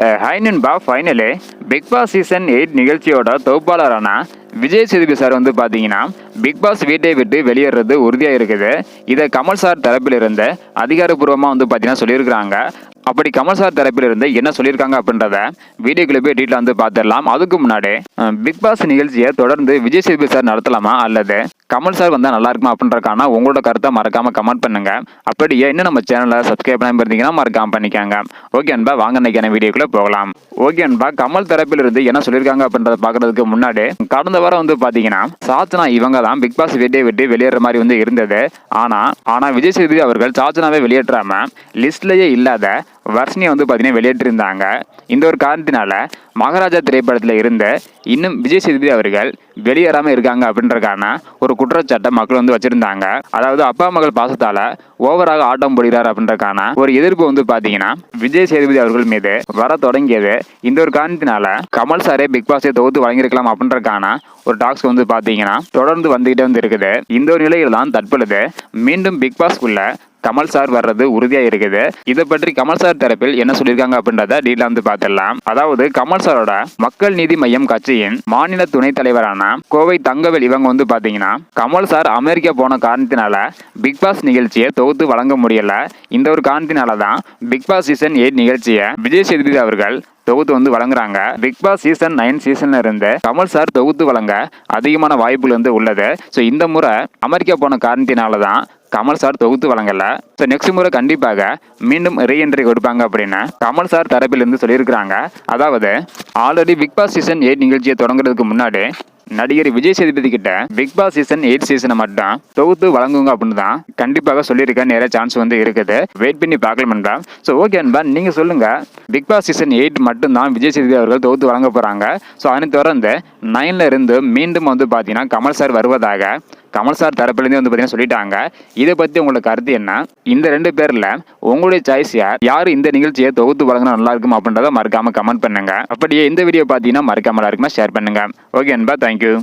Hi நண்பா, finally big Boss season 8 நிகழ்ச்சியோட தொகுப்பாளரான Vijay Sethupathi sir வந்து பார்த்தீங்கன்னா பிக் பாஸ் வீட்டை விட்டு வெளியேறது உறுதியாக இருக்குது. இதை கமல் சார் தரப்பிலிருந்து அதிகாரப்பூர்வமாக வந்து பார்த்தீங்கன்னா சொல்லியிருக்கிறாங்க. அப்படி கமல் சார் தரப்பிலிருந்து என்ன சொல்லியிருக்காங்க அப்படின்றத வீடியோக்குள்ள போய் டீட்டெயில் வந்து பார்த்துடலாம். அதுக்கு முன்னாடி பிக் பாஸ் நிகழ்ச்சியை தொடர்ந்து விஜய் சேதுபதி சார் நடத்தலாமா அல்லது கமல் சார் வந்தால் நல்லா இருக்குமா அப்படின்றக்கான உங்களோட கருத்தை மறக்காம கமெண்ட் பண்ணுங்க. அப்படியே இன்னும் நம்ம சேனலை சப்ஸ்கிரைப் பண்ணாமல் இருந்தீங்கன்னா மறக்காம பண்ணிக்காங்க. ஓகே அன்பா, வாங்க இன்னைக்கான வீடியோக்குள்ள போகலாம். ஓகே அன்பா, கமல் தரப்பிலிருந்து என்ன சொல்லியிருக்காங்க அப்படின்றத பார்க்கறதுக்கு முன்னாடி கடந்த வாரம் வந்து பார்த்தீங்கன்னா சாச்சனா இவங்க தான் பிக் பாஸ் வீட்டை விட்டு வெளியேற மாதிரி வந்து இருந்தது. ஆனா விஜய் சேதுபதி அவர்கள் சாச்சனாவே வெளியேற்றாம லிஸ்ட்லயே இல்லாத வர்ஷினியை வந்து பார்த்தீங்கன்னா வெளியேற்றிருந்தாங்க. இந்த ஒரு காரணத்தினால மகாராஜா திரைப்படத்தில் இருந்து இன்னும் விஜய் சேதுபதி அவர்கள் வெளியேறாமல் இருக்காங்க அப்படின்றக்கான ஒரு குற்றச்சாட்டை மக்கள் வந்து வச்சிருந்தாங்க. அதாவது அப்பா மகள் பாசத்தால ஓவராக ஆட்டம் போடுகிறார் அப்படின்றக்கான ஒரு எதிர்ப்பு வந்து பார்த்தீங்கன்னா விஜய் சேதுபதி அவர்கள் மீது வர தொடங்கியது. இந்த ஒரு காரணத்தினால கமல் சாரே பிக் பாஸை தொகுத்து வழங்கியிருக்கலாம் அப்படின்றக்கான ஒரு டாக்ஸ் வந்து பார்த்தீங்கன்னா தொடர்ந்து வந்துகிட்டே வந்து இருக்குது. இந்த ஒரு நிலையில் தான் தற்பொழுது மீண்டும் பிக் பாஸ்க்குள்ள கமல் சார் வர்றது உறுதியா இருக்குது. இதை பற்றி கமல் சார் தரப்பில் என்ன சொல்லியிருக்காங்க அப்படின்றத டீட்டெயிலா வந்து பார்த்துடலாம். அதாவது கமல் சாரோட மக்கள் நீதி மையம் கட்சியின் மாநில துணைத் தலைவரான கோவை தங்கவேல் இவங்க வந்து பாத்தீங்கன்னா கமல் சார் அமெரிக்கா போன காரணத்தினால பிக் பாஸ் நிகழ்ச்சியை தொகுத்து வழங்க முடியல. இந்த ஒரு காரணத்தினால தான் பிக் பாஸ் சீசன் 8 நிகழ்ச்சியை விஜய் சேதுபதி அவர்கள் தொகுத்து வந்து வழங்குறாங்க. பிக் பாஸ் சீசன் 9 சீசன்ல இருந்து கமல் சார் தொகுத்து வழங்க அதிகமான வாய்ப்புகள் வந்து உள்ளது. ஸோ இந்த முறை அமெரிக்கா போன காரணத்தினால தான் கமல் சார் தொகுத்து வழங்கல. ஸோ நெக்ஸ்ட் முறை கண்டிப்பாக மீண்டும் ரீஎன்ட்ரி கொடுப்பாங்க அப்படின்னு கமல் சார் தரப்பிலிருந்து சொல்லியிருக்கிறாங்க. அதாவது ஆல்ரெடி பிக் பாஸ் சீசன் 8 நிகழ்ச்சியை தொடங்குறதுக்கு முன்னாடி நடிகர் விஜய் சேதுபதி கிட்ட பிக் பாஸ் சீசன் 8 சீசனை மட்டும் தொகுத்து வழங்குங்க அப்படின்னு தான் கண்டிப்பாக சொல்லியிருக்க நிறைய சான்ஸ் வந்து இருக்குது. வெயிட் பண்ணி பார்க்கலாம்டா. ஸோ ஓகே அன்பா, நீங்க சொல்லுங்க, பிக் பாஸ் சீசன் 8 மட்டும் தான் விஜய் சேதுபதி அவர்கள் தொகுத்து வழங்க போறாங்க. ஸோ அதனை தொடர்ந்து 9ல இருந்து மீண்டும் வந்து பார்த்தீங்கன்னா கமல் சார் வருவதாக கமல் சார் தரப்பிலிருந்து வந்து பார்த்தீங்கன்னா சொல்லிட்டாங்க. இதை பற்றி உங்களோட கருத்து என்ன? இந்த 2 பேரில் உங்களுடைய சாய்ஸ் யார் இந்த நிகழ்ச்சியை தொகுத்து வழங்கினா நல்லா இருக்கும் அப்படின்றத மறக்காம கமெண்ட் பண்ணுங்க. அப்படியே இந்த வீடியோ பார்த்தீங்கன்னா மறக்காம இருக்குமா ஷேர் பண்ணுங்க. ஓகே அன்பா, தேங்க்யூ.